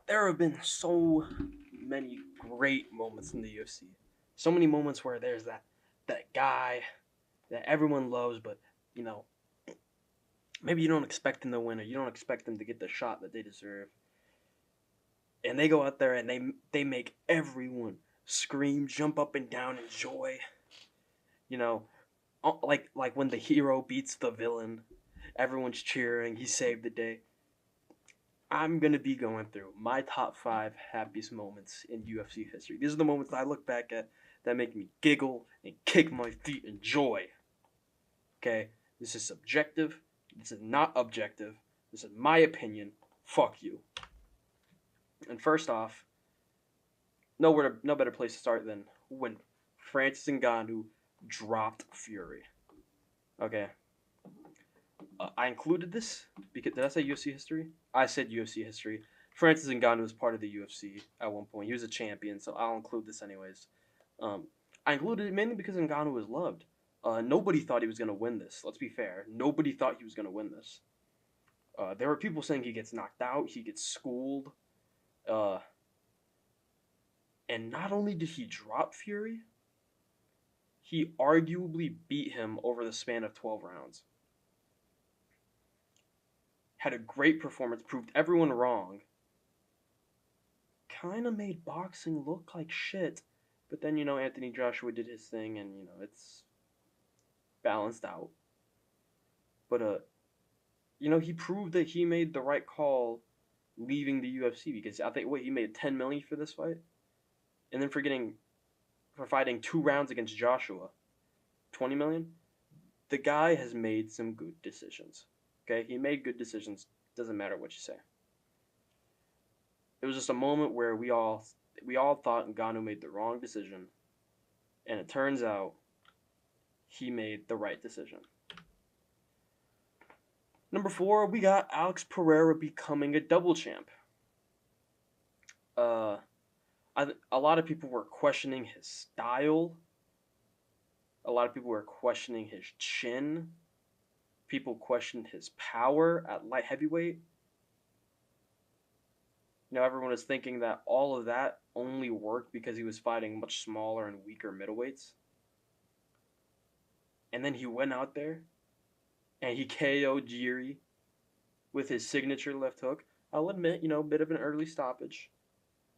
there have been so many great moments in the UFC. So many moments where there's that guy that everyone loves, but you know, maybe you don't expect them to win or you don't expect them to get the shot that they deserve. And they go out there and they make everyone scream, jump up and down in joy. You know, like when the hero beats the villain, everyone's cheering. He saved the day. I'm gonna be going through my top 5 happiest moments in UFC history. These are the moments that I look back at that make me giggle and kick my feet in joy. Okay, this is subjective. This is not objective. This is my opinion. Fuck you. And first off, no better place to start than when Francis Ngannou dropped Fury. Okay. I included this because did I say UFC history? I said UFC history. Francis Ngannou was part of the UFC at one point. He was a champion, so I'll include this anyways. I included it mainly because Ngannou was loved. Nobody thought he was gonna win this. Let's be fair. Nobody thought he was gonna win this. There were people saying he gets knocked out, he gets schooled. And not only did he drop Fury, he arguably beat him over the span of 12 rounds. Had a great performance, proved everyone wrong. Kind of made boxing look like shit. But then, Anthony Joshua did his thing and, it's balanced out. But, he proved that he made the right call leaving the UFC because I think, he made $10 million for this fight? And then for fighting 2 rounds against Joshua, $20 million? The guy has made some good decisions. Okay, he made good decisions. Doesn't matter what you say. It was just a moment where we all thought Ngannou made the wrong decision, and it turns out he made the right decision. Number 4, we got Alex Pereira becoming a double champ. A lot of people were questioning his style. A lot of people were questioning his chin. People questioned his power at light heavyweight. Everyone was thinking that all of that only worked because he was fighting much smaller and weaker middleweights. And then he went out there and he KO'd Jiri with his signature left hook. I'll admit, a bit of an early stoppage.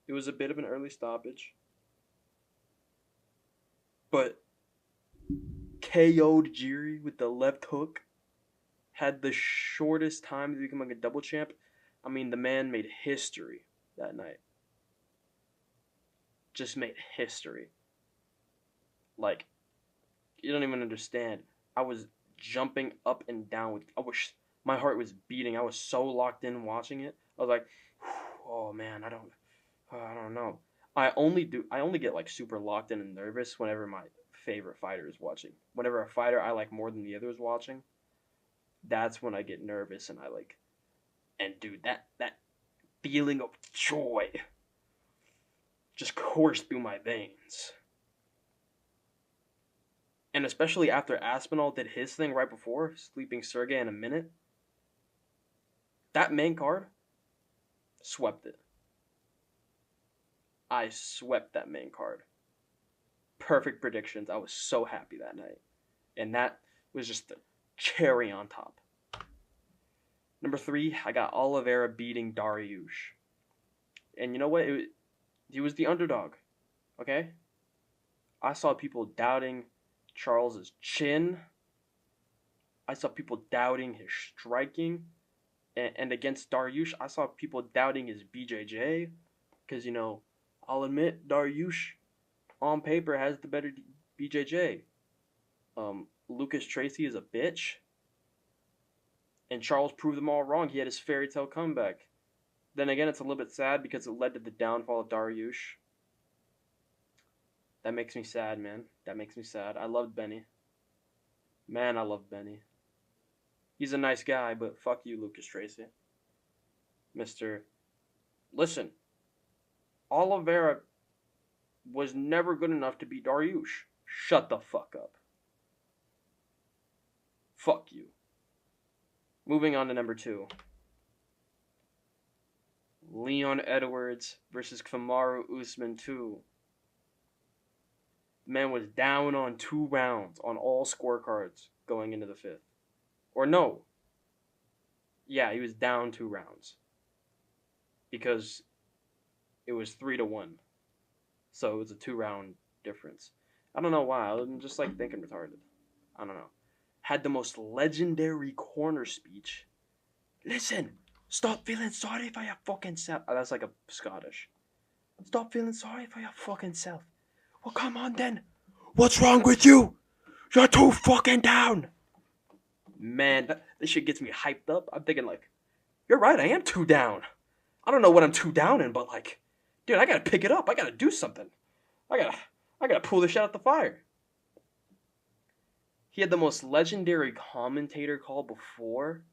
It was a bit of an early stoppage. But KO'd Jiri with the left hook. Had the shortest time to become a double champ. I mean, the man made history that night. Just made history. Like, you don't even understand. I was jumping up and down my heart was beating. I was so locked in watching it. I was like, oh man, I don't know. I only get like super locked in and nervous whenever my favorite fighter is watching. Whenever a fighter I like more than the other is watching, that's when I get nervous and and dude, that feeling of joy just coursed through my veins. And especially after Aspinall did his thing right before, sleeping Sergey in a minute, that main card swept it. I swept that main card. Perfect predictions. I was so happy that night. And that was just the cherry on top. Number 3, I got Oliveira beating Dariush. And you know what? He was the underdog. Okay? I saw people doubting Charles's chin. I saw people doubting his striking. And against Dariush, I saw people doubting his BJJ. Because, I'll admit, Dariush on paper has the better BJJ. Lucas Tracy is a bitch. And Charles proved them all wrong. He had his fairy tale comeback. Then again, it's a little bit sad because it led to the downfall of Dariush. That makes me sad, man. That makes me sad. I loved Benny. Man, I love Benny. He's a nice guy, but fuck you, Lucas Tracy. Listen, Oliveira was never good enough to beat Dariush. Shut the fuck up. Fuck you. Moving on to number 2. Leon Edwards versus Kamaru Usman 2. The man was down on 2 rounds on all scorecards going into the 5th. Or no. Yeah, he was down 2 rounds. Because it was 3-1. So it was a 2-round difference. I don't know why. I'm just like thinking retarded. I don't know. Had the most legendary corner speech. Listen, stop feeling sorry for your fucking self. Oh, that's like a Scottish. Stop feeling sorry for your fucking self. Well, come on then. What's wrong with you? You're too fucking down. Man, this shit gets me hyped up. I'm thinking like, you're right, I am too down. I don't know what I'm too down in, but like, dude, I gotta pick it up. I gotta do something. I gotta pull this shit out the fire. He had the most legendary commentator call before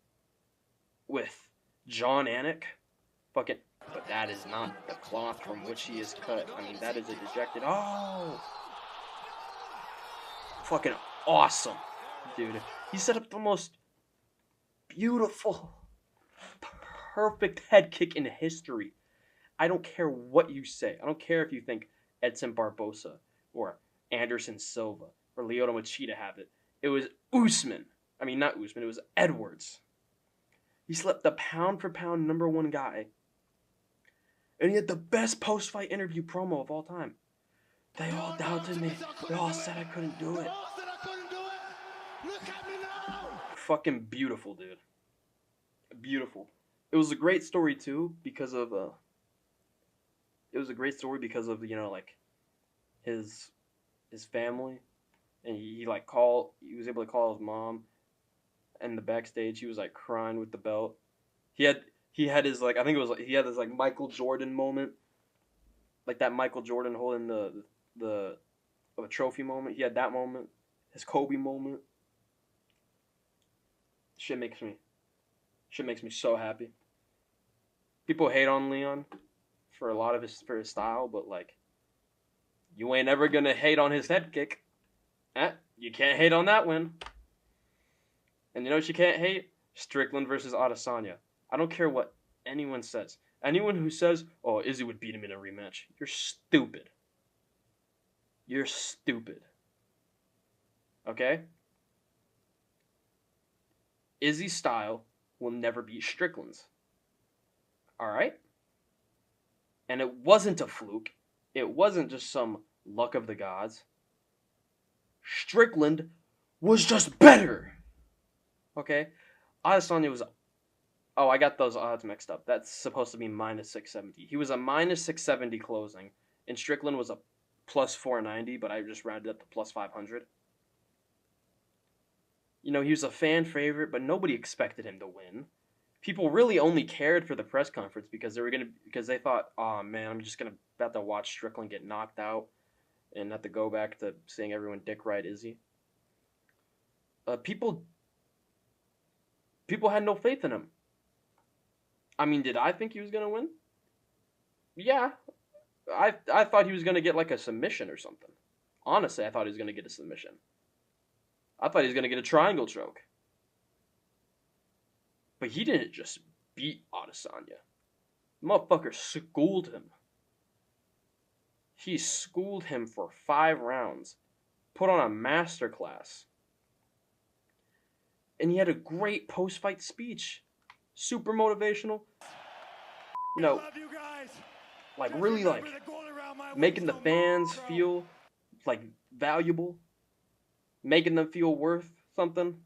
with John Anik. Fucking, but that is not the cloth from which he is cut. I mean, that is a dejected. Oh! Fucking awesome, dude. He set up the most beautiful, perfect head kick in history. I don't care what you say. I don't care if you think Edson Barbosa or Anderson Silva or Lyoto Machida have it. It was Usman. I mean, not Usman. It was Edwards. He slept the pound-for-pound #1 guy. And he had the best post-fight interview promo of all time. They all doubted me. They all said I couldn't do it. Look at me now. Fucking beautiful, dude. Beautiful. It was a great story too because of you know, like his family, and he was able to call his mom, and the backstage he was like crying with the belt. He had his like, I think it was like, he had this like Michael Jordan moment, like that Michael Jordan holding the trophy moment. He had that moment, his Kobe moment. Shit makes me so happy. People hate on Leon for a lot of his style, but like, you ain't ever gonna hate on his head kick. You can't hate on that win. And you know what you can't hate? Strickland versus Adesanya. I don't care what anyone says. Anyone who says, oh, Izzy would beat him in a rematch, you're stupid. You're stupid. Okay? Izzy's style will never beat Strickland's. Alright? And it wasn't a fluke. It wasn't just some luck of the gods. Strickland was just better. Okay? Adesanya was... Oh, I got those odds mixed up. That's supposed to be minus 670. He was a minus 670 closing, and Strickland was a plus 490, but I just rounded up to plus 500. You know, he was a fan favorite, but nobody expected him to win. People really only cared for the press conference because they thought, oh man, I'm just about to watch Strickland get knocked out and have to go back to seeing everyone dick ride Izzy. People had no faith in him. I mean, did I think he was gonna win? Yeah, I thought he was gonna get like a submission or something. Honestly, I thought he was gonna get a submission. I thought he was gonna get a triangle choke. But he didn't just beat Adesanya. The motherfucker schooled him. He schooled him for 5 rounds. Put on a masterclass. And he had a great post-fight speech. Super motivational. You know, like really like making the fans feel like valuable. Making them feel worth something.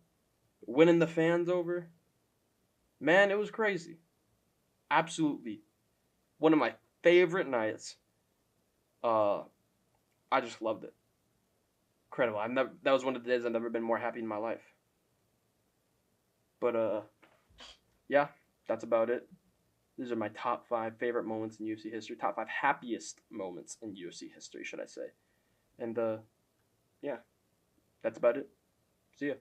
Winning the fans over. Man, it was crazy. Absolutely. One of my favorite nights. I just loved it. Incredible. That was one of the days I've never been more happy in my life. But yeah, that's about it. These are my top 5 favorite moments in UFC history. Top 5 happiest moments in UFC history, should I say. And yeah, that's about it. See ya.